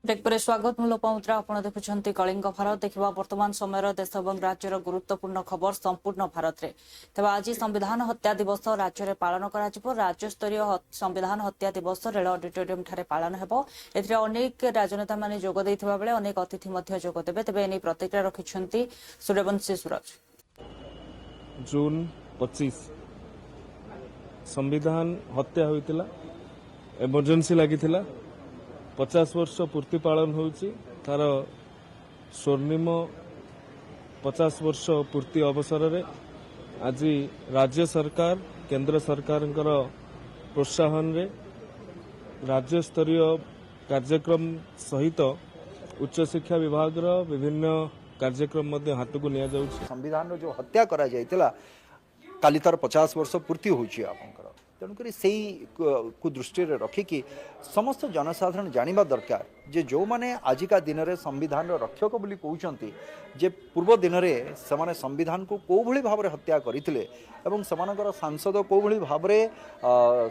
Break पर स्वागत मु लोपामुद्रा आपण देखुछंती कलिंग भारत देखिबा वर्तमान समय देश और राज्यर गुरुत्वपूर्ण खबर संपूर्ण भारत रे तबे आज संविधान हत्या दिवस राज्य में पालन करा राज्य स्तरीय संविधान हत्या दिवस रेल ऑडिटोरियम ठारे पालन हेबो एथिरे अनेक राजनेता माने जोग दैथिबा बेले अनेक अतिथि मध्ये जोग देबे तबे एनी प्रतिक्रिया रखिछंती सूर्यवंशी सूरज। जून 25 संविधान हत्या होइतिला इमरजेंसी लागितिला 50 वर्ष पूर्ति पालन होउची तार स्वर्णिम 50 वर्ष पूर्ति अवसर रे आज राज्य सरकार केंद्र सरकार प्रोत्साहन रे राज्य स्तरीय कार्यक्रम सहित उच्च शिक्षा विभाग रो विभिन्न कार्यक्रम मध्य हाथ को निया जाउची। संविधान रो जो हत्या करा जाइतिला काली तार 50 वर्ष पूर्ति होउची आपनकर तेणुक से दृष्टि रखिकी समस्त जनसाधारण जानिबा दरकार जे जो माने आजिका दिन में संविधान रक्षक बोली कहउचंती जे पूर्व दिन में से संविधान को को भली भाव हत्या करथिले एवं समानकर सांसद को भली भाव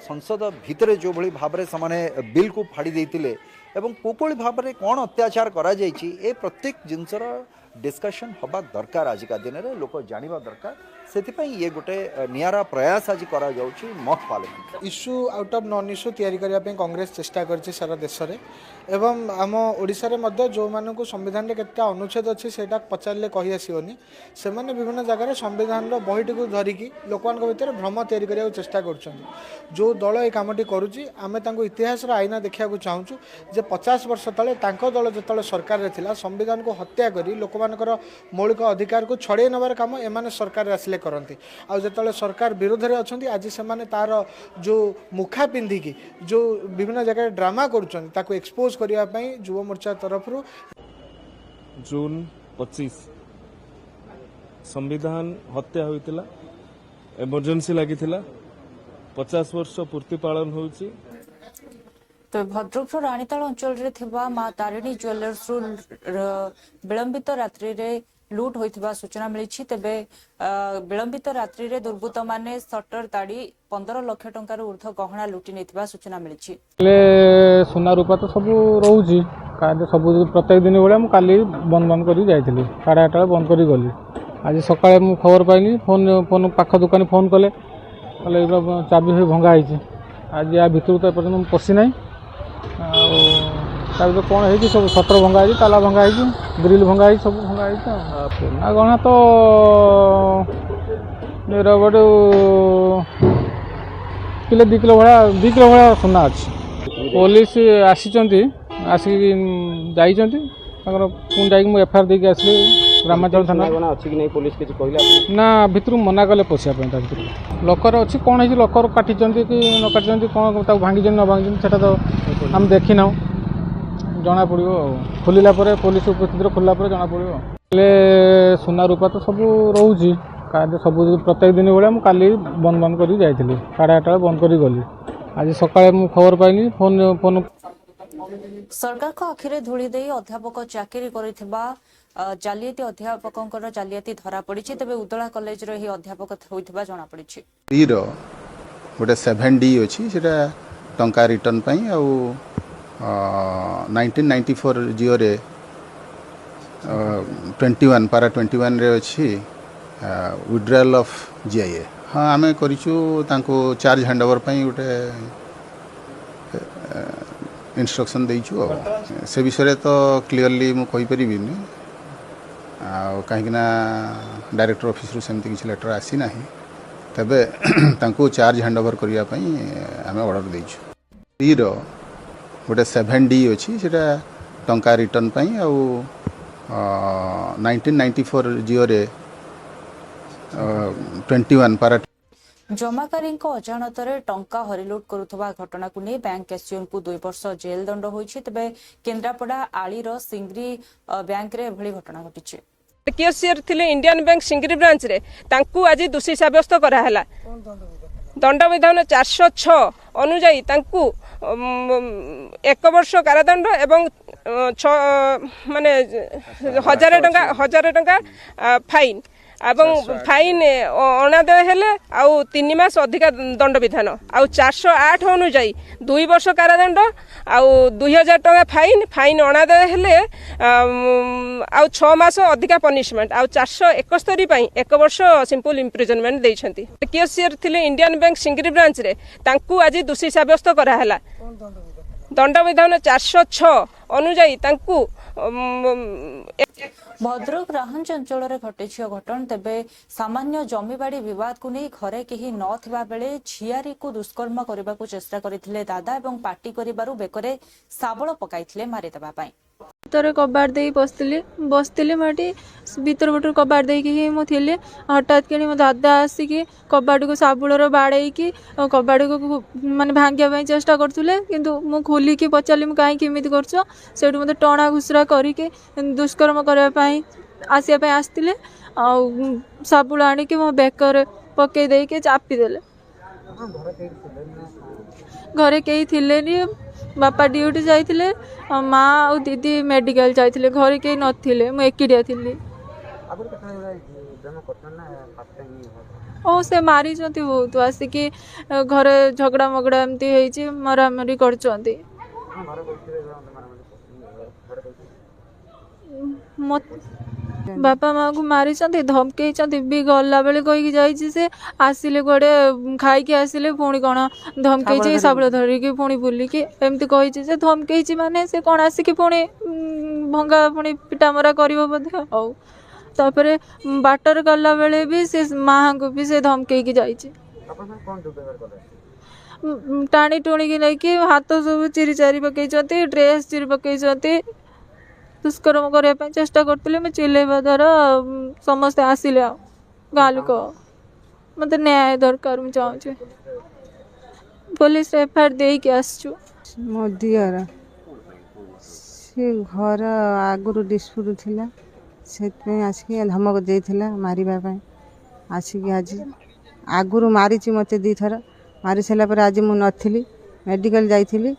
संसद भितर जो भली भाव से बिल को फाड़ी देथिले एवं कोकोली भाव में कौन अत्याचार करा जाइछि ए प्रत्येक जिनसर डिस्कशन हवा दरकार आजिका दिन में लोक जानिबा दरकार से ये गोटे नियारा प्रयास आज करा जाउछि mock parliament issue out of non issue तैयारी करने कांग्रेस चेष्टा करछि सारा देश रे एवं आम ओडिशा रे मध्य जो मानक संविधान रे केते अनुच्छेद अछि सेटा पचारले कहि आसीबनी से माने विभिन्न जगह संविधान रो बहिटी को धरिकी लोकमान भितर भ्रम तैयारी करने चेष्टा करछन जो दल ए कामटी करूछि आमे तांको इतिहास रो आईना देखिया को चाहूछु जे 50 वर्ष तले तांको दल जतले सरकार रे थिला संविधान को हत्या करी लोकमानकर मौलिक अधिकार को छड़े नबार काम एमाने सरकार आसिले करती आ जो सरकार विरोध में अच्छा आज से तार जो मुखा पिंधिकी जो विभिन्न जगह ड्रामा कर एक्सपोज करने युव मोर्चा तरफ जून 25 संविधान हत्या होइतिला इमरजेंसी लागितिला 50 वर्ष पूर्ति पालन होउची। तो भद्रक राणीताल अंचल थिबा मां तारिणी ज्वेलर्स विलंबित रात्रि रे लुट होइथिबा सूचना मिली तेबे विलंबित रात्रि रे दुर्बृत्त माने सटर ताड़ी 15 लाख टंकार ऊर्ध्व गहना लुटि नेथिबा सूचना मिली। सोना रूपा तो सब रोची सब प्रत्येक दिन भाई मुझे काली बंद बंद कर जाइली 8:30 बंद कर गली आज सकाଳେ मु खबर पाइली फोन पाख दुकान फोन कले चाबी हुई भंगाई आज या भितर तो एपर्तंत पशि ना कौन है सब सटर भंगाई ताला भंगाई ग्रिल भंगाई सब भंगाई सोना गहना तो निरबड़ किलो 2 किलो भाया सोना अच्छी पुलिस आसिक जाइए एफआईआर देके आसली ग्रामांचल थाना ना भितर मना कले पशिया लकर अच्छी कौन है लकर काटी कि न काटी कौन भांगी न भांगी से तो आम देखी ना जना पड़ो खोलला पुलिस उपस्थित खोलला जना पड़ो सोना रूपा तो सब रोची सब प्रत्येक दिन भाई मुझे काली बंद बंद कर जाइली 8:30 बंद कर गली आज सकाଳେ मु खबर पाइली फोन सरकार को आखिरे धूली दे अध्यापक चाकरी करिथिबा जालियाती अध्यापकंकर जालियाती धरा पड़ी तेबे उदला कॉलेज रो ही अध्यापक होइथिबा जणा पड़ी रो गोटे 7D अछि सेटा टंका रिटर्न पई आ 1994 जियो रे 21 पारा 21 रे अछि विड्रॉल ऑफ जीआईए हाँ आमे करिछु तांको चार्ज हैंडओवर पई गोटे इंस्ट्रक्शन देइछु से विषय तो क्लियरली मु कहि परिबिनी कहीं डायरेक्टर ऑफिस रु सेमती किसी लेटर आसी ना तबे तांको चार्ज हैंडओवर करने आम ऑर्डर देइछु रो गोटे 7D अछि सेटा टंका रिटर्न पई आ 1994 जियो रे 21 पारा जमाकारी अजाणतर टंका हरिलुट करुवा घटना को नहीं बैंक कैशियर को 2 वर्ष जेल दंड होइछि तबे केन्द्रापड़ा आलीर सिंगरी बैंक रे एभली घटना घटिछि। कैशियर थिले इंडियन बैंक सिंगरी ब्रांच रे तांकू आज दोषी साब्यस्त करा हला दंड विधान 406 अनुजाई तांकू 1 वर्ष कारादंड एवं माने 1000 टंका फाइन এবং ফাইন অনাদায় ହେଲେ ଆଉ 3 ମାସ ଅଧିକା ଦଣ୍ଡ ବିଧାନ ଆଉ 408 ଅନୁଯାୟୀ 2 ବର୍ଷ କାରାଦଣ୍ଡ ଆଉ 2000 ଟଙ୍କା ଫାଇନ ଅନାଦାୟ ହେଲେ ଆଉ 6 ମାସ ଅଧିକା ପନିଶମେଣ୍ଟ ଆଉ 471 ପାଇଁ 1 ବର୍ଷ ସିମ୍ପଲ ଇମ୍ପ୍ରିଜନମେଣ୍ଟ ଦେଇଛନ୍ତି। କିଏସିଆର ଥିଲେ ଇଣ୍ଡିଆନ ବ୍ୟାଙ୍କ ସିଙ୍ଗିରି ବ୍ରାଞ୍ଚରେ ତାଙ୍କୁ ଆଜି ଦୋଷୀ ସାବ୍ୟସ୍ତ କରାହେଲା। ଦଣ୍ଡ ବିଧାନ 406 ଅନୁଯାୟୀ ତାଙ୍କୁ ଭଦ୍ରକ ରାହାଞ୍ଜ ଅଞ୍ଚଳରେ ଘଟିଛି ଘଟଣା। ତେବେ ସାମାନ୍ୟ ଜମିବାଡି ବିବାଦକୁ ନେଇ ଘରେ କେହି ନଥିବା ବେଳେ ଝିଆରୀକୁ ଦୁଷ୍କର୍ମ କରିବାକୁ ଚେଷ୍ଟା କରିଥିଲେ ଦାଦା ଏବଂ ପାଟି କରିବାରୁ ବେକରେ ଶାବଳ ପକାଇଥିଲେ ମାରିଦେବା ପାଇଁ। ଭିତରେ କବାଟ ଦେଇ ବସିଥିଲି ମୁଁ ଏଠି ଭିତର ପଟରୁ କବାଟ ଦେଇକି ହିଁ ମୁଁ ଥିଲି। ହଠାତ୍ କିଣି ମୋ ଦାଦା ଆସିକି କବାଟକୁ ଶାବୁଳର ବାଡ଼େଇକି କବାଟକୁ ମାନେ ଭାଙ୍ଗିବା ପାଇଁ ଚେଷ୍ଟା କରୁଥିଲେ, କିନ୍ତୁ ମୁଁ ଖୋଲିକି ପଚାରିଲି ମୁଁ କାହିଁକି ଏମିତି କରୁଛ। ସେଇଠୁ ମୋତେ ଟଣା ଘୁଷୁରା କରିକି ଦୁଷ୍କର୍ମ କରିବା ପାଇଁ ଆସିଥିଲେ ଆଉ ଶାବୁଳ ଆଣିକି ମୋ ବେକରେ ପକେଇ ଦେଇକି ଚାପିଦେଲେ। ଘରେ କେହି ଥିଲେନି, ବାପା ଡ୍ୟୁଟି ଯାଇଥିଲେ, ମା ଆଉ ଦିଦି ମେଡିକାଲ ଯାଇଥିଲେ, ଘରେ କେହି ନଥିଲେ, ମୁଁ ଏକୁଟିଆ ଥିଲି। ସେ ମାରିଛନ୍ତି ବହୁତ, ଆସିକି ଘରେ ଝଗଡ଼ା ମଗଡ଼ା ଏମିତି ହେଇଛି, ମରାମରି କରୁଛନ୍ତି। ବାପା ମାଆଙ୍କୁ ମାରିଛନ୍ତି, ଧମକେଇଛନ୍ତି ବି। ଗଲାବେଳେ କହିକି ଯାଇଛି ସେ ଆସିଲେ କୁଆଡ଼େ ଖାଇକି ଆସିଲେ ପୁଣି କ'ଣ ଧମକେଇଛି ଶାବଳ ଧରିକି ପୁଣି ବୁଲିକି ଏମିତି କହିଛି। ସେ ଧମକେଇଛି ମାନେ ସେ କ'ଣ ଆସିକି ପୁଣି ଭଙ୍ଗା ପୁଣି ପିଟାମରା କରିବ ବୋଧେ। ହଉ ତାପରେ ବାଟରେ ଗଲାବେଳେ ବି ସେ ମାଆଙ୍କୁ ବି ସେ ଧମକେଇକି ଯାଇଛି। ଟାଣି ଟୁଣିକି ନେଇକି ହାତ ସବୁ ଚିରି ଚାରି ପକେଇଛନ୍ତି, ଡ୍ରେସ୍ ଚିରି ପକେଇଛନ୍ତି। ଦୁଷ୍କର୍ମ କରିବା ପାଇଁ ଚେଷ୍ଟା କରୁଥିଲେ। ମୁଁ ଚିଲେଇବା ଦ୍ୱାରା ସମସ୍ତେ ଆସିଲେ, ଆଉ ଗାଁ ଲୋକ। ମୋତେ ନ୍ୟାୟ ଦରକାର, ମୁଁ ଚାହୁଁଛି। ପୋଲିସରେ ଏଫଆଇଆର ଦେଇକି ଆସିଛୁ। ମୋ ଦିଅର ସେ ଘର ଆଗରୁ ଡିସ୍ପ୍ୟୁଟ୍ ଥିଲା, ସେଥିପାଇଁ ଆସିକି ଧମକ ଦେଇଥିଲା ମାରିବା ପାଇଁ। ଆସିକି ଆଜି ଆଗରୁ ମାରିଛି ମୋତେ 2 ଥର। ମାରି ସାରିଲା ପରେ ଆଜି ମୁଁ ନଥିଲି, ମେଡ଼ିକାଲ ଯାଇଥିଲି,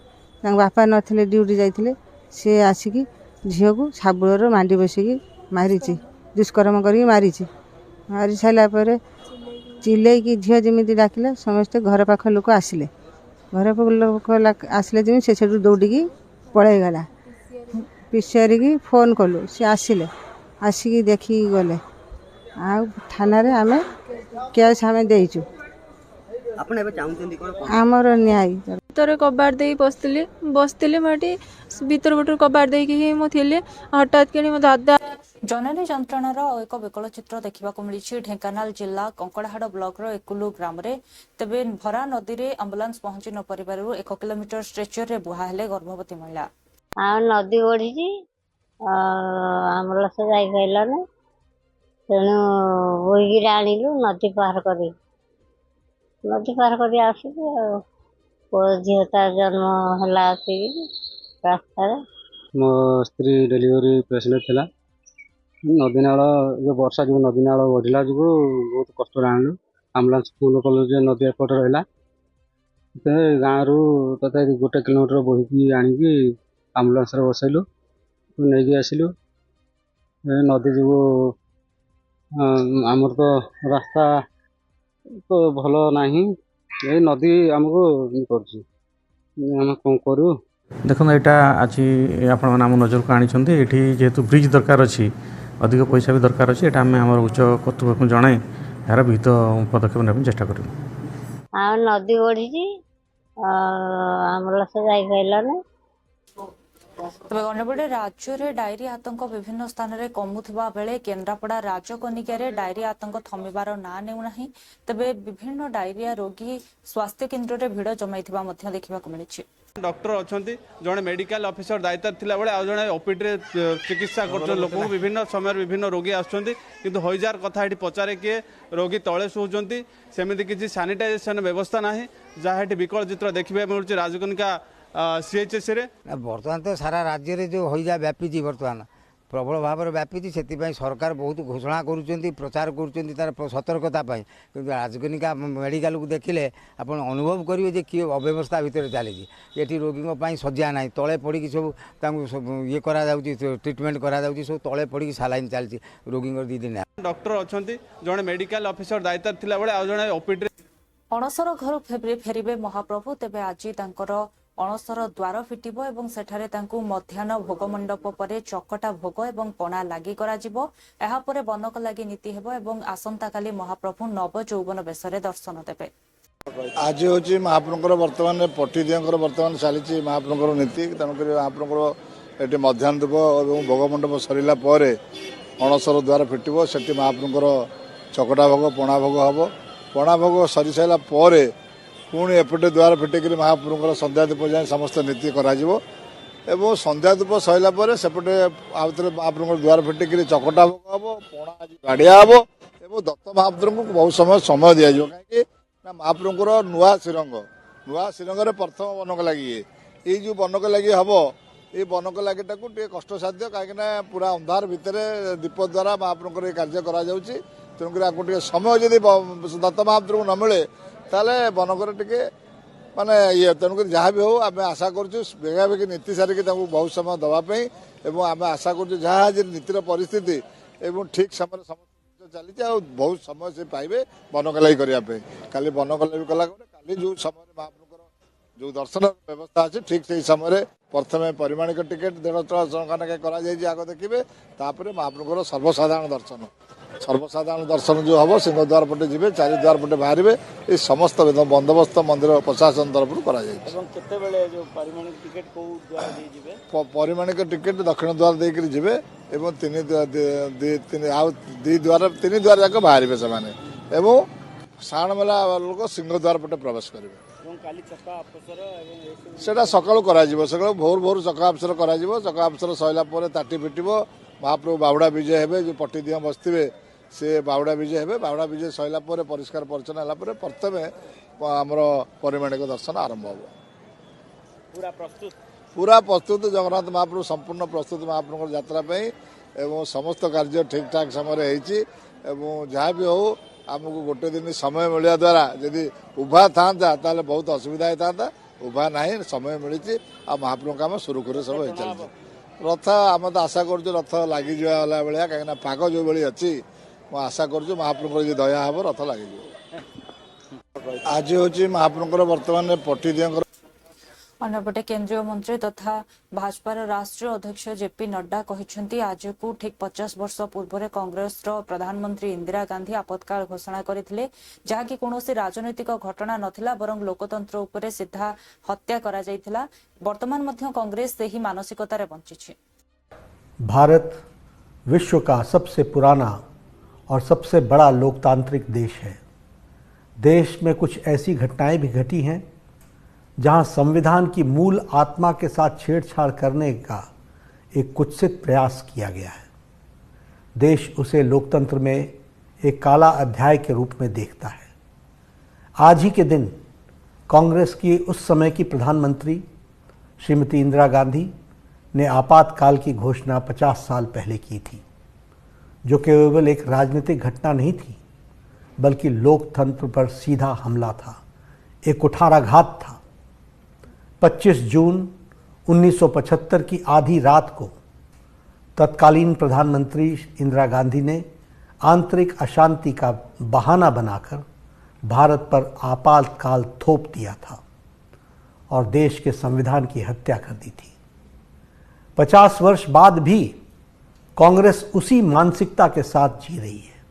ତାଙ୍କ ବାପା ନଥିଲେ, ଡ୍ୟୁଟି ଯାଇଥିଲେ। ସେ ଆସିକି ଝିଅକୁ ଶାବୁଳର ମାଣ୍ଡି ବସିକି ମାରିଛି, ଦୁଷ୍କର୍ମ କରିକି ମାରିଛି। ମାରି ସାରିଲା ପରେ ଚିଲେଇକି ଝିଅ ଯେମିତି ଡାକିଲା, ସମସ୍ତେ ଘର ପାଖ ଲୋକ ଆସିଲେ। ଘର ପାଖ ଲୋକ ଆସିଲେ ଯେମିତି ସେ ସେଠୁ ଦୌଡ଼ିକି ପଳେଇଗଲା। ପିସିଆରିକି ଫୋନ୍ କଲୁ, ସେ ଆସିଲେ, ଆସିକି ଦେଖିକି ଗଲେ। ଆଉ ଥାନାରେ ଆମେ କେସ୍ ଦେଇଛୁ। ଆମର ନ୍ୟାୟ। ଭିତରେ କବାଟ ଦେଇ ବସିଥିଲି ମୁଁ ଏଠି ଭିତର ପଟରୁ କବାଟ ଦେଇକି ହିଁ ମୁଁ ଥିଲି। ହଠାତ୍ କିଣି ମୋ ଦାଦା ଜନନୀ ଯନ୍ତ୍ରଣାର ଆଉ ଏକ ବିକଳ ଚିତ୍ର ଦେଖିବାକୁ ମିଳିଛି ଢେଙ୍କାନାଳ ଜିଲ୍ଲା କଙ୍କଡାହାଡ଼ ବ୍ଲକର ଏକୁଲୁ ଗ୍ରାମରେ। ତେବେ ଭରା ନଦୀରେ ଆମ୍ବୁଲାନ୍ସ ପହଞ୍ଚି ନ ପାରିବାରୁ 1 କିଲୋମିଟର ଷ୍ଟ୍ରେଚରରେ ବୁହା ହେଲେ ଗର୍ଭବତୀ ମହିଳା। ଆଉ ନଦୀ ବଢିଛି, ଆମ୍ବୁଲାନ୍ସ ଯାଇପାରିଲାନି, ତେଣୁ ବୋହିକିରି ଆଣିଲୁ ନଦୀ ପାର କରି ଆସିକି ଆଉ ପୁଅ ଝିଅ ତା ଜନ୍ମ ହେଲା ଆସିକି ରାସ୍ତାରେ। ମୋ ସ୍ତ୍ରୀ ଡେଲିଭରି ପେସେଣ୍ଟ ଥିଲା। ନଦୀ ନାଳ ବର୍ଷା ଯୋଗୁଁ ନଦୀ ନାଳ ବଢ଼ିଲା ଯୋଗୁଁ ବହୁତ କଷ୍ଟରେ ଆଣିଲୁ। ଆମ୍ବୁଲାନ୍ସ ଫୁଲ କଲୁ ଯେ ନଦୀ ଏପଟେ ରହିଲା, ଗାଁରୁ ତଥାପି 1 କିଲୋମିଟର ବୋହିକି ଆଣିକି ଆମ୍ବୁଲାନ୍ସରେ ବସେଇଲୁ, ନେଇକି ଆସିଲୁ। ନଦୀ ଯୋଗୁଁ ଆମର ତ ରାସ୍ତା ତ ଭଲ ନାହିଁ, ଏଇ ନଦୀ ଆମକୁ କରୁଛି, ଆମେ କ'ଣ କରିବୁ। ଦେଖନ୍ତୁ ଏଇଟା ଆଜି ଆପଣମାନେ ଆମ ନଜରକୁ ଆଣିଛନ୍ତି। ଏଠି ଯେହେତୁ ବ୍ରିଜ୍ ଦରକାର ଅଛି, ଅଧିକ ପଇସା ବି ଦରକାର ଅଛି, ଏଇଟା ଆମେ ଆମର ଉଚ୍ଚ କର୍ତ୍ତୃପକ୍ଷଙ୍କୁ ଜଣାଇ ଏହାର ବିହିତ ପଦକ୍ଷେପ ନେବା ପାଇଁ ଚେଷ୍ଟା କରିବୁ। ଆଉ ନଦୀ ବଢ଼ିଛି, ଆମ୍ବୁଲାନ୍ସ ଯାଇପାରିଲାନି। ତେବେ ଅନ୍ୟପଟେ ରାଜ୍ୟରେ ଡାଇରିଆ ଆତଙ୍କ ବିଭିନ୍ନ ସ୍ଥାନରେ କମୁଥିବା ବେଳେ କେନ୍ଦ୍ରାପଡ଼ା ରାଜକନିକାରେ ଡାଇରିଆ ଆତଙ୍କ ଥମିବାର ନାଁ ନେଉନାହିଁ। ତେବେ ବିଭିନ୍ନ ଡାଇରିଆ ରୋଗୀ ସ୍ୱାସ୍ଥ୍ୟ କେନ୍ଦ୍ରରେ ଭିଡ଼ ଜମାଇଥିବା ମଧ୍ୟ ଦେଖିବାକୁ ମିଳିଛି। डॉक्टर अच्छा जड़े मेडिकल ऑफिसर दायित्व थिला बेले आ जड़े ओपीडी चिकित्सा कर लोक विभिन्न समय विभिन्न रोगी आसुँच किंतु हईजार कथा ये पचारे किए रोगी तले शुचंती सेमती किसी सानिटाइजेशन व्यवस्था ना जहाँ विकल चित्र देखा मिलूँ राजकनिका सीएचएस रे। बर्तमान तो सारा राज्य रे जो हईजा व्यापी बर्तमान प्रबल भाव में व्यापी से सरकार बहुत घोषणा करुँच प्रचार करुँच तार सतर्कता कि राजगनिका मेडिकल को देखिले आप अनुभव करेंगे जे किए अव्यवस्था भितर चली ये रोगी सज्जा ना तले पड़ी सब ये करा ट्रिटमेंट करा सब तले पड़ी सालाइन चलती रोगी 2 दिन डॉक्टर अच्छा जड़े मेडिकल ऑफिसर दायित्व थिला बेले आ जड़े ओपीडी अणसर घर फेरिबे महाप्रभु तेबे आज तांकर अणसर द्वार फिटिबो एवं सेठारे तांकु मध्याह्न भोग मंडप परे चकटा भोग एवं पणा लागि कराजिबो एहा परे बनक लागि नीति हेबो एवं आसंता काली महाप्रभु नव यौवन बेसरे दर्शन देबे। आज हूँ महाप्रभुर बर्तमान पटीदियांकर बर्तमान चली महाप्रभुर नीति तेणुक महाप्रभुर ये मध्याह्न धूप और भोग मंडप सरला अणसर द्वार फिटो से महाप्रभुर चकटा भोग पणा भोग हम पणा भोग सरी सारा पुणी एपटे द्वार फिटिक महाप्रभुर संध्या धूप जाए समस्त नीति एवं संध्या धूप सरला सेपटे आउ थे महाप्रभुर द्वार फिटिक चकटा भोग हम पणा गाड़िया हम एवं दत्त महाप्रभु को बहुत समय दि कहीं महाप्रभुर नुआ श्रीरंग प्रथम बनक लगी ये जो बनक लगी हम ये बनक लगिटा को कष्टसाध्य कहीं पूरा अंधार भितर दीप द्वारा महाप्रभुर ये कार्य करा तेणुक आपको समय जब दत्त महाप्रभु न मिले ताले बनकर टे माने ये तेणुक जहाँ भी हो आम आशा करेगा नीति सारिक बहुत समय दवाई एवं आम आशा कर जहाँ नीतिर परिस्थिति एवं ठीक समय चली बहुत समय से पाइबे बनकलाई करने काली बनकलाई कला काली जो समय महाप्रभुर जो दर्शन व्यवस्था अच्छे ठीक से समय प्रथम परिमाणिक टिकेट 1.5 टका आग देखिए तापर महाप्रभुर सर्वसाधारण दर्शन जो हम सिंहद्वार पटे जी 4 द्वार पटे बाहर ये समस्त बंदोबस्त मंदिर प्रशासन तरफ परिमाणिक टिकेट दक्षिण द्वार देकर जी एवं 3 द्वार जाक बाहर से साण मेला लोक सिंहद्वार पटे प्रवेश करेंगे सेटा सकाल सकाल भोर भोर चका अवसर चका अवसर सरला ताटी फिटब महाप्रभु बावड़ा विजय हे जो पटीदिया बसवे से बावड़ा विजय हे बावड़ा विजय सरला परिष्कार परिच्छन है प्रथम आमर परिमाणिक दर्शन आरंभ हो पूरा प्रस्तुत जगन्नाथ महाप्रभु संपूर्ण प्रस्तुत महाप्रभु यात्रा एवं समस्त कार्य ठीक ठाक समय एवं जहाँ भी हो आमको गोटे दिन समय मिलवा द्वारा यदि उभा था बहुत असुविधा होता उभा ना समय मिली आ महाप्रभु काम सुरुखुरे सब चलते रथ आम तो आशा कर रथ लगी जाला भाया कहीं पाग जो भाई अच्छी मैं आशा कर महाप्रभुर जो दया हम रथ लगी आज हूँ महाप्रभुर बर्तमान पटीदियांकर अन्यपटे केंद्रीय मंत्री तथा भाजपार राष्ट्रीय अध्यक्ष जेपी नड्डा कहते आज को ठीक 50 वर्ष पूर्व कांग्रेस प्रधानमंत्री इंदिरा गांधी आपत्काल घोषणा करथिले जहाँकि कौनसी राजनैतिक घटना नथिला बरं लोकतंत्र उपरे सीधा हत्या करा जायथिला वर्तमान मध्य कांग्रेस से ही मानसिकतारे बंचिछि। भारत विश्व का सबसे पुराना और सबसे बड़ा लोकतांत्रिक देश है। देश में कुछ ऐसी घटनाएं भी घटी हैं जहां संविधान की मूल आत्मा के साथ छेड़छाड़ करने का एक कुत्सित प्रयास किया गया है। देश उसे लोकतंत्र में एक काला अध्याय के रूप में देखता है। आज ही के दिन कांग्रेस की उस समय की प्रधानमंत्री श्रीमती इंदिरा गांधी ने आपातकाल की घोषणा 50 साल पहले की थी, जो केवल एक राजनीतिक घटना नहीं थी बल्कि लोकतंत्र पर सीधा हमला था, एक कुठाराघात था। 25 जून 1975 की आधी रात को तत्कालीन प्रधानमंत्री इंदिरा गांधी ने आंतरिक अशांति का बहाना बनाकर भारत पर आपातकाल थोप दिया था और देश के संविधान की हत्या कर दी थी। 50 वर्ष बाद भी कांग्रेस उसी मानसिकता के साथ जी रही है।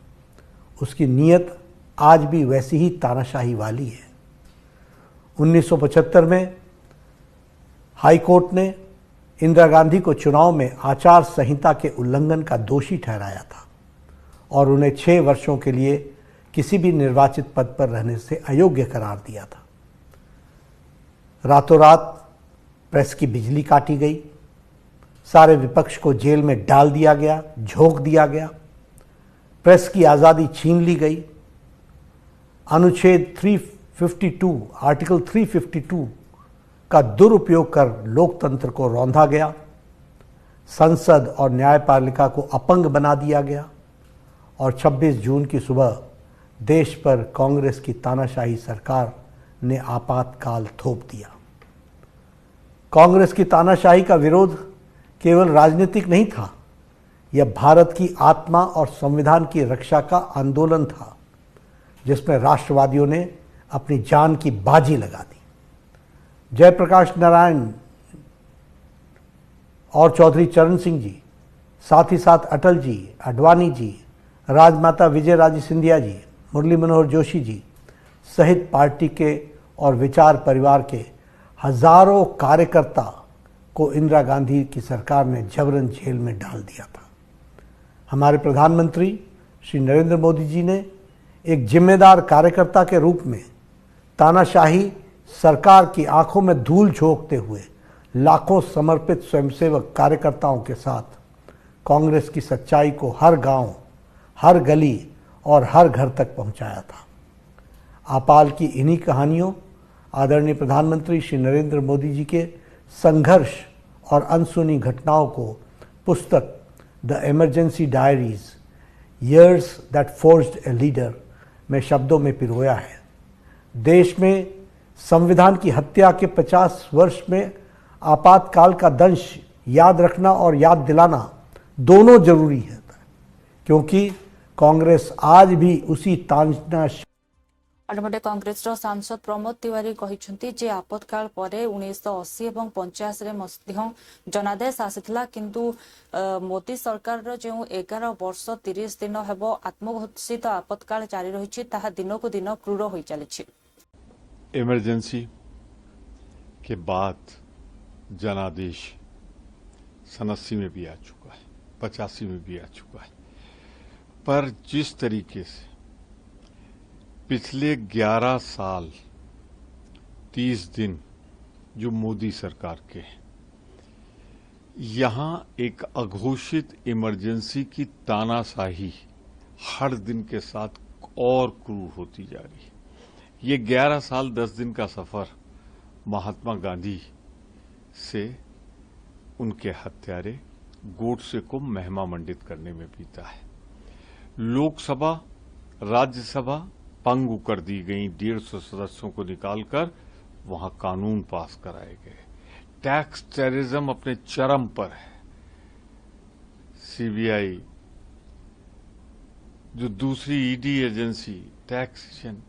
उसकी नीयत आज भी वैसी ही तानाशाही वाली है। 1975 में हाई कोर्ट ने इंदिरा गांधी को चुनाव में आचार संहिता के उल्लंघन का दोषी ठहराया था और उन्हें 6 वर्षों के लिए किसी भी निर्वाचित पद पर रहने से अयोग्य करार दिया था। रातों रात प्रेस की बिजली काटी गई, सारे विपक्ष को जेल में डाल दिया गया, झोंक दिया गया, प्रेस की आज़ादी छीन ली गई। अनुच्छेद 352 आर्टिकल 352 का दुरुपयोग कर लोकतंत्र को रौंदा गया। संसद और न्यायपालिका को अपंग बना दिया गया और 26 जून की सुबह देश पर कांग्रेस की तानाशाही सरकार ने आपातकाल थोप दिया। कांग्रेस की तानाशाही का विरोध केवल राजनीतिक नहीं था, यह भारत की आत्मा और संविधान की रक्षा का आंदोलन था, जिसमें राष्ट्रवादियों ने अपनी जान की बाजी लगा दी। जयप्रकाश नारायण और चौधरी चरण सिंह जी, साथ ही साथ अटल जी, अडवाणी जी, राजमाता विजयराजे सिंधिया जी, मुरली मनोहर जोशी जी सहित पार्टी के और विचार परिवार के हजारों कार्यकर्ता को इंदिरा गांधी की सरकार ने जबरन जेल में डाल दिया था। हमारे प्रधानमंत्री श्री नरेंद्र मोदी जी ने एक जिम्मेदार कार्यकर्ता के रूप में तानाशाही सरकार की आंखों में धूल झोंकते हुए लाखों समर्पित स्वयंसेवक कार्यकर्ताओं के साथ कांग्रेस की सच्चाई को हर गांव, हर गली और हर घर तक पहुंचाया था। आपाल की इन्हीं कहानियों, आदरणीय प्रधानमंत्री श्री नरेंद्र मोदी जी के संघर्ष और अनसुनी घटनाओं को पुस्तक the emergency diaries years that forged a leader में शब्दों में पिरोया है। देश में संविधान की हत्या के 50 वर्ष में आपातकाल का दंश याद रखना और याद दिलाना दोनों जरूरी है, क्योंकि कांग्रेस आज भी उसी तानाशाही अन्यपटे कांग्रेस सांसद प्रमोद तिवारी कहते जे आपतकाल पर 1980 और 85 मध्य जनादेश आसीथिला, किंतु मोदी सरकार जो 11 वर्ष 30 दिन हेब आत्मघोषित आपतकाल जारी रही दिन को दिन क्रूर हो चली। इमरजेंसी के बाद जनादेश 87 में भी आ चुका है, 85 में भी आ चुका है, पर जिस तरीके से पिछले 11 साल 30 दिन जो मोदी सरकार के हैं, यहां एक अघोषित इमरजेंसी की तानाशाही हर दिन के साथ और क्रूर होती जा रही है। ये 11 साल 10 दिन का सफर महात्मा गांधी से उनके हत्यारे गोडसे को महिमा मंडित करने में बीता है। लोकसभा, राज्यसभा पंगु कर दी गई, 150 सदस्यों को निकालकर वहां कानून पास कराए गए। टैक्स टेररिज्म अपने चरम पर है। सीबीआई, जो दूसरी ईडी एजेंसी, टैक्सेशन,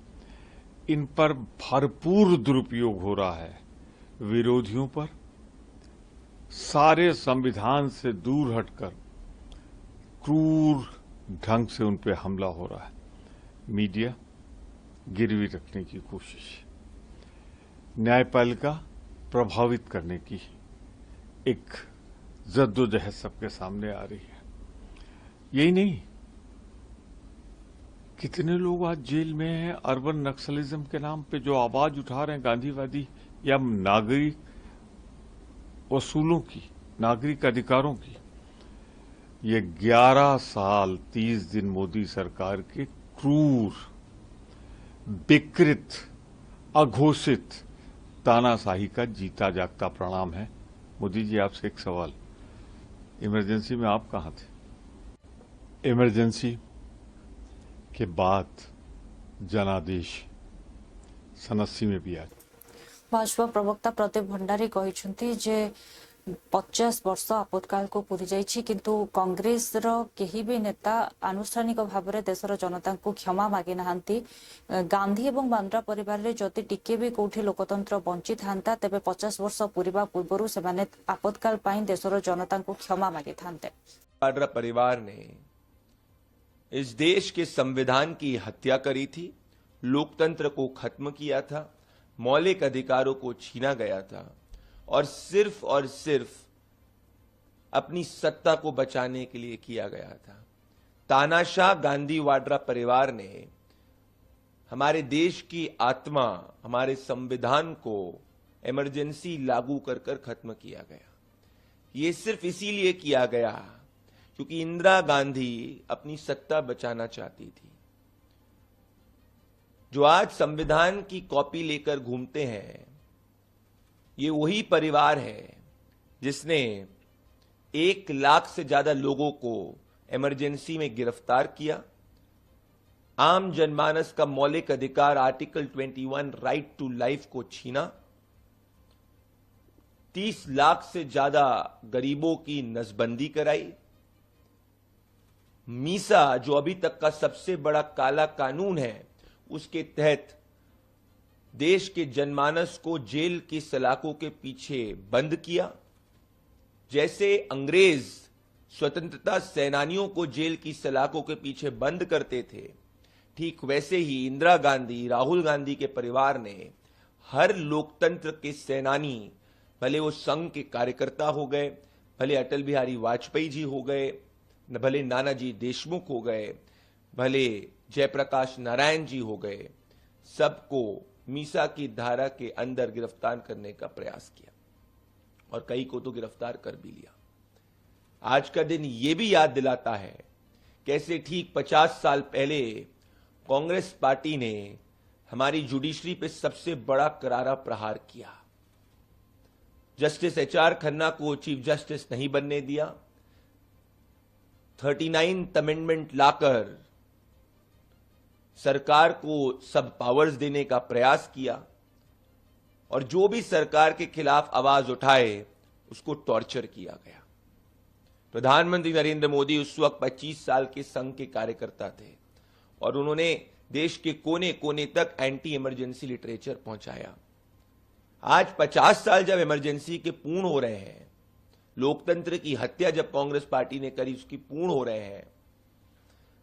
इन पर भरपूर दुरुपयोग हो रहा है। विरोधियों पर सारे संविधान से दूर हटकर क्रूर ढंग से उन पर हमला हो रहा है। मीडिया गिरवी रखने की कोशिश, न्यायपालिका प्रभावित करने की एक जद्दोजहद सबके सामने आ रही है। यही नहीं, कितने लोग आज जेल में हैं अर्बन नक्सलिज्म के नाम पे, जो आवाज उठा रहे हैं गांधीवादी या नागरिक वसूलों की, नागरिक अधिकारों की। ये 11 साल 30 दिन मोदी सरकार के क्रूर, विकृत, अघोषित तानाशाही का जीता जागता परिणाम है। मोदी जी, आपसे एक सवाल, इमरजेंसी में आप कहां थे? इमरजेंसी के बाद जनादेश 87 में भी आ। भाजपा प्रवक्ता प्रदीप भंडारी कहते जे 50 वर्ष आपतकाल को पूरी जाइछि, किंतु कांग्रेस रो केही भी नेता आनुष्ठानिक भाव में देशर जनता को क्षमा मागी नाहांती। गांधी एवं बांद्रा परिवार रे जति टिके भी कोठी लोकतंत्र बंची थांता, तेबे 50 वर्ष पूरीबा पूर्वरु सेमाने आपतकाल पाई देशर जनता को क्षमा मागी थांते। बांद्रा परिवार ने इस देश के संविधान की हत्या करी थी, लोकतंत्र को खत्म किया था, मौलिक अधिकारों को छीना गया था और सिर्फ अपनी सत्ता को बचाने के लिए किया गया था। तानाशाह गांधी वाड्रा परिवार ने हमारे देश की आत्मा, हमारे संविधान को इमरजेंसी लागू कर कर खत्म किया गया। ये सिर्फ इसीलिए किया गया क्योंकि इंदिरा गांधी अपनी सत्ता बचाना चाहती थी। जो आज संविधान की कॉपी लेकर घूमते हैं, ये वही परिवार है जिसने 1 लाख से ज्यादा लोगों को इमरजेंसी में गिरफ्तार किया, आम जनमानस का मौलिक अधिकार आर्टिकल 21 राइट टू लाइफ को छीना, 30 लाख से ज्यादा गरीबों की नसबंदी कराई, मीसा जो अभी तक का सबसे बड़ा काला कानून है उसके तहत देश के जनमानस को जेल की सलाखों के पीछे बंद किया। जैसे अंग्रेज स्वतंत्रता सेनानियों को जेल की सलाखों के पीछे बंद करते थे, ठीक वैसे ही इंदिरा गांधी, राहुल गांधी के परिवार ने हर लोकतंत्र के सेनानी, भले वो संघ के कार्यकर्ता हो गए, भले अटल बिहारी वाजपेयी जी हो गए, भले नानाजी देशमुख हो गए, भले जयप्रकाश नारायण जी हो गए, सबको मीसा की धारा के अंदर गिरफ्तार करने का प्रयास किया और कई को तो गिरफ्तार कर भी लिया। आज का दिन यह भी याद दिलाता है कैसे ठीक 50 साल पहले कांग्रेस पार्टी ने हमारी जुडिशरी पे सबसे बड़ा करारा प्रहार किया। जस्टिस HR खन्ना को चीफ जस्टिस नहीं बनने दिया, 39th अमेंडमेंट लाकर सरकार को सब पावर्स देने का प्रयास किया और जो भी सरकार के खिलाफ आवाज उठाए उसको टॉर्चर किया गया। प्रधानमंत्री नरेंद्र मोदी उस वक्त 25 साल के संघ के कार्यकर्ता थे और उन्होंने देश के कोने कोने तक एंटी इमरजेंसी लिटरेचर पहुंचाया। आज 50 साल जब इमरजेंसी के पूर्ण हो रहे हैं, लोकतंत्र की हत्या जब कांग्रेस पार्टी ने करी उसकी पूर्ण हो रहे हैं,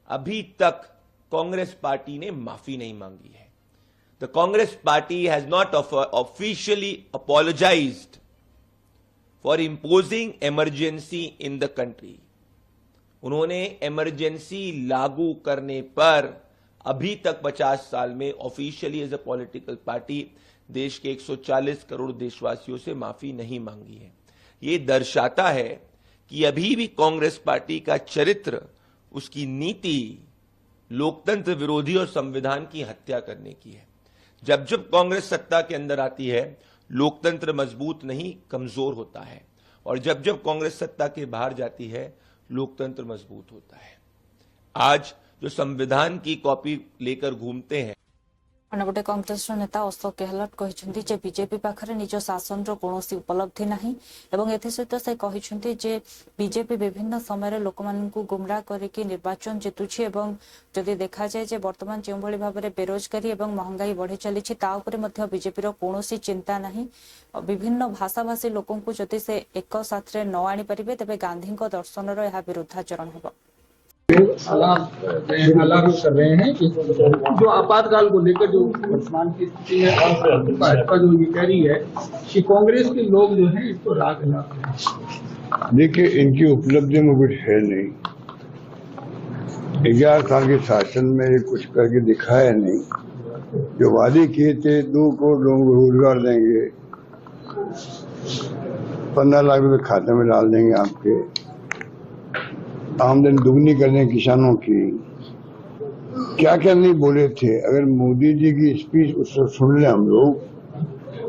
अभी तक कांग्रेस पार्टी ने माफी नहीं मांगी है। The Congress party has not officially apologised for imposing emergency in the country. उन्होंने इमरजेंसी लागू करने पर अभी तक 50 साल में officially as a political party देश के 140 करोड़ देशवासियों से माफी नहीं मांगी है। ये दर्शाता है कि अभी भी कांग्रेस पार्टी का चरित्र, उसकी नीति लोकतंत्र विरोधी और संविधान की हत्या करने की है। जब जब कांग्रेस सत्ता के अंदर आती है, लोकतंत्र मजबूत नहीं कमजोर होता है और जब जब कांग्रेस सत्ता के बाहर जाती है, लोकतंत्र मजबूत होता है। आज जो संविधान की कॉपी लेकर घूमते हैं, अन्यपटे कांग्रेस नेता अशोक गहलोत कहते जे बीजेपी पाखरे निज शासन कौन उपलब्धि नहीं एवं एसत से कहते जे बीजेपी विभिन्न समय लोक गुमराह करके निर्वाचन जितुछि एवं जदि देखा जाए जे वर्तमान जो भाव में बेरोजगारी एवं महंगाई बढ़ी चली बीजेपी कौन चिंता नहीं। विभिन्न भाषाभाषी लोकों को जदि से एक साथ न आनी पारे तेज गांधी दर्शन यह विरुद्धाचरण होगा। अलार्म कर रहे हैं कि जो आपातकाल को लेकर जो वर्तमान की स्थिति है और भाजपा जो ये कह रही है कि कांग्रेस के लोग जो हैं इसको राग लाते हैं। देखिए, इनकी उपलब्धि में कुछ है नहीं। 11 साल के शासन में ये कुछ करके दिखाया नहीं। जो वादे किए थे 2 करोड़ लोगों को रोजगार देंगे, 15 लाख रुपए खाते में डाल देंगे, आपके आमदनी दुगनी करने किसानों की, क्या क्या नहीं बोले थे। अगर मोदी जी की स्पीच उससे सुन ले हम लोग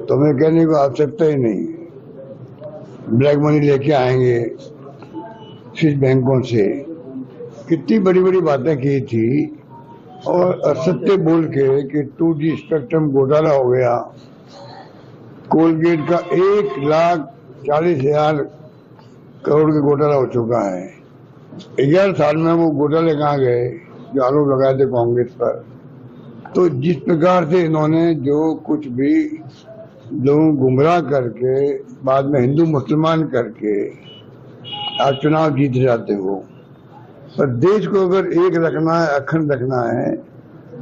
तो हमें कहने को आवश्यकता ही नहीं है। ब्लैक मनी लेके आएंगे स्विस बैंकों से, कितनी बड़ी बड़ी बातें की थी और असत्य बोल के कि 2G स्पेक्ट्रम घोटाला हो गया। कोलगेट का 1,40,000 करोड़ का घोटाला हो चुका है। 11 साल में वो घोटाले कहाँ गए जो आरोप लगाए थे कांग्रेस पर। तो जिस प्रकार से इन्होंने जो कुछ भी लोगों गुमराह करके बाद में हिंदू मुसलमान करके आप चुनाव जीत जाते हो, पर देश को अगर एक रखना है, अखंड रखना है,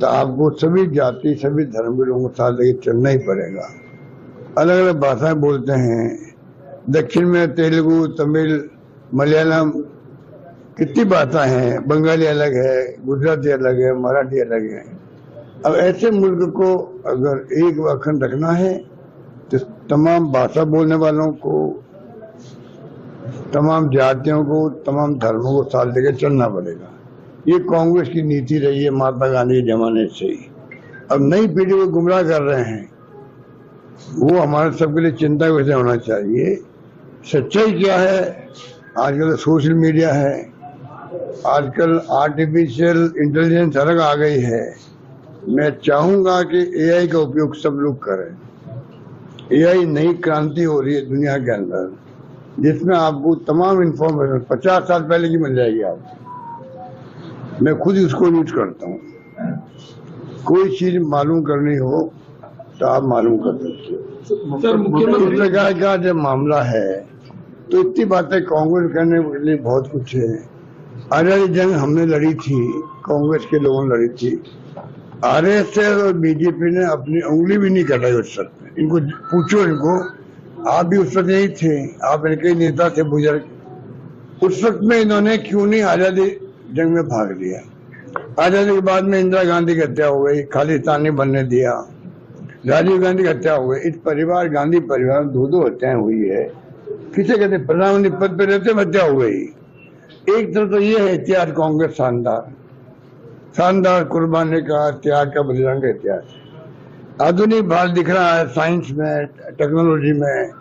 तो आपको सभी जाति सभी धर्म के लोगों के साथ लेकर चलना ही पड़ेगा। अलग अलग भाषाएं बोलते हैं, दक्षिण में तेलुगु, तमिल, मलयालम, कितनी भाषाएं हैं, बंगाली अलग है, गुजराती अलग है, मराठी अलग है। अब ऐसे मुल्क को अगर एक अखंड रखना है तो तमाम भाषा बोलने वालों को, तमाम जातियों को, तमाम धर्मों को साथ लेकर चलना पड़ेगा। ये कांग्रेस की नीति रही है महात्मा गांधी के जमाने से ही। अब नई पीढ़ी को गुमराह कर रहे हैं, वो हमारे सबके लिए चिंता का विषय होना चाहिए। सच्चाई क्या है आजकल सोशल मीडिया है, आजकल आर्टिफिशियल इंटेलिजेंस अलग आ गई है। मैं चाहूंगा कि एआई का उपयोग सब लोग करें। एआई नई क्रांति हो रही है दुनिया के अंदर, जिसमें आपको तमाम इंफॉर्मेशन 50 साल पहले की मिल जाएगी आपको। मैं खुद उसको यूज करता हूँ। कोई चीज मालूम करनी हो तो आप मालूम कर सकते हो। इस प्रकार का जब मामला है तो इतनी बातें कांग्रेस करने के लिए बहुत कुछ है। आजादी जंग हमने लड़ी थी, कांग्रेस के लोगों ने लड़ी थी। आरएसएस और बीजेपी ने अपनी उंगली भी नहीं कटाई उस वक्त। इनको पूछो, इनको, आप भी उस वक्त यही थे, आप इनके नेता थे बुजुर्ग। उस वक्त में इन्होंने क्यों नहीं आजादी जंग में भाग लिया? आजादी के बाद में इंदिरा गांधी की हत्या हो गई, खालिस्तान ने बनने दिया, राजीव गांधी की हत्या हो गई। इस परिवार, गांधी परिवार में 2 हत्याएं हुई है। किसे कहते प्रधानमंत्री पद पर रहते हत्या हो गई। एक तरफ तो ये है इतिहास कांग्रेस शानदार कुर्बानी का, त्याग का, बलिदान का इतिहास। आधुनिक भारत दिख रहा है साइंस में, टेक्नोलॉजी में,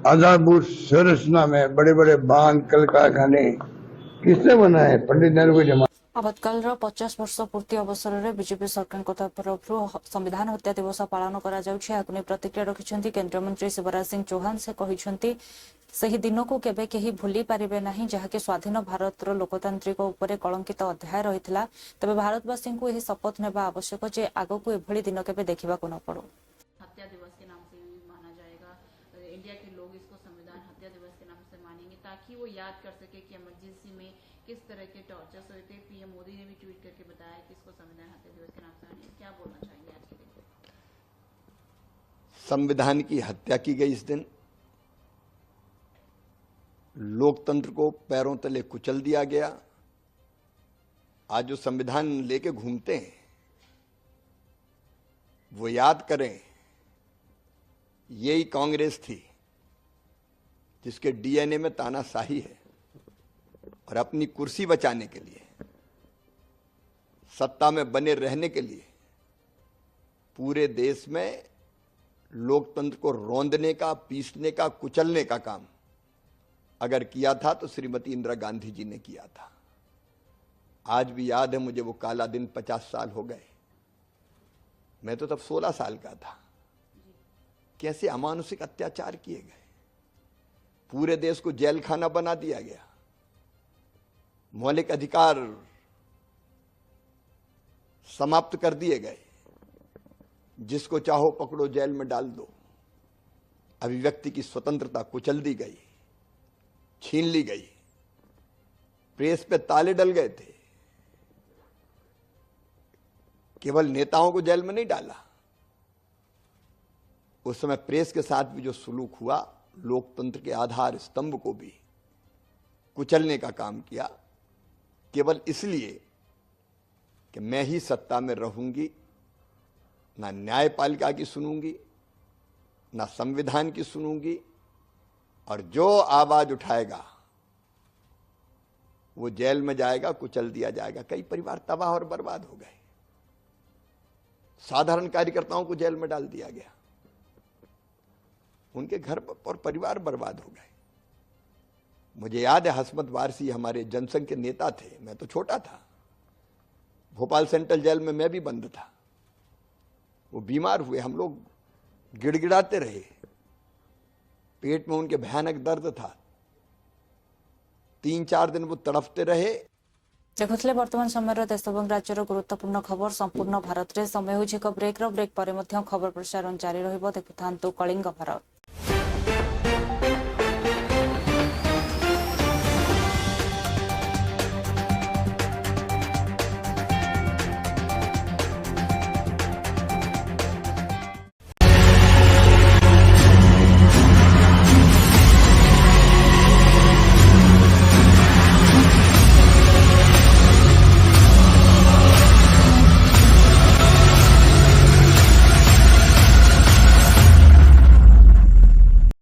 आधारभूत संरचना में, बड़े बड़े बांध, कल कारखाने किसने बनाए? पंडित नेहरू के जमाने। आपातकाल 50 वर्ष पूर्ति अवसर में बीजेपी सरकार तरफ संविधान हत्या दिवस पालन कर प्रतिक्रिया रखिंट केन्द्रमंत्री शिवराज सिंह चौहान। से कहते ସେହି ଦିନକୁ କେବେ କେହି ଭୁଲି ପାରିବେ ନାହିଁ ଯାହାକି ସ୍ୱାଧୀନ ଭାରତର ଲୋକତାନ୍ତ୍ରିକ ଉପରେ କଳଙ୍କିତ ଅଧ୍ୟାୟ ରହିଥିଲା। ତେବେ ଭାରତବାସୀଙ୍କୁ ଏହି ଶପଥ ନେବା ଆବଶ୍ୟକ ଯେ ଆଗକୁ ଏଭଳି ଦିନ କେବେ ଦେଖିବାକୁ ନ ପଡୁ। हत्या दिवस के नाम से भी माना जाएगा। इंडिया के लोग इसको संविधान हत्या दिवस के नाम से मानेंगे ताकि वो याद कर सके कि इमरजेंसी में किस तरह के टॉर्चर्स हुए थे। पीएम मोदी ने भी ट्वीट करके बताया कि इसको संविधान हत्या दिवस के नाम से मानेंगे। क्या बोलना चाहेंगे आज के दिन? संविधान की हत्या की गई इस दिन, लोकतंत्र को पैरों तले कुचल दिया गया। आज जो संविधान लेके घूमते हैं वो याद करें, यही कांग्रेस थी जिसके डीएनए में तानाशाही है और अपनी कुर्सी बचाने के लिए, सत्ता में बने रहने के लिए पूरे देश में लोकतंत्र को रौंदने का, पीसने का, कुचलने का काम अगर किया था तो श्रीमती इंदिरा गांधी जी ने किया था। आज भी याद है मुझे वो काला दिन। 50 साल हो गए, मैं तो तब 16 साल का था। कैसे अमानुषिक अत्याचार किए गए, पूरे देश को जेल खाना बना दिया गया, मौलिक अधिकार समाप्त कर दिए गए, जिसको चाहो पकड़ो जेल में डाल दो, अभिव्यक्ति की स्वतंत्रता कुचल दी गई, छीन ली गई, प्रेस पे ताले डल गए थे। केवल नेताओं को जेल में नहीं डाला, उस समय प्रेस के साथ भी जो सुलूक हुआ, लोकतंत्र के आधार स्तंभ को भी कुचलने का काम किया, केवल इसलिए कि मैं ही सत्ता में रहूंगी, ना न्यायपालिका की सुनूंगी, ना संविधान की सुनूंगी, और जो आवाज उठाएगा वो जेल में जाएगा, कुचल दिया जाएगा। कई परिवार तबाह और बर्बाद हो गए, साधारण कार्यकर्ताओं को जेल में डाल दिया गया, उनके घर और परिवार बर्बाद हो गए। मुझे याद है हसमत वारसी हमारे जनसंघ के नेता थे, मैं तो छोटा था, भोपाल सेंट्रल जेल में मैं भी बंद था। वो बीमार हुए, हम लोग गिड़गिड़ाते रहे, पेट में उनके भयानक दर्द था, 3-4 दिन वो तड़पते रहे। देखुले वर्तमान समय देश और राज्यर गुरुत्वपूर्ण खबर संपूर्ण भारत में। समय हो ब्रेक पर खबर प्रसारण जारी रहिबो। देखुथांतु कलिंग भारत।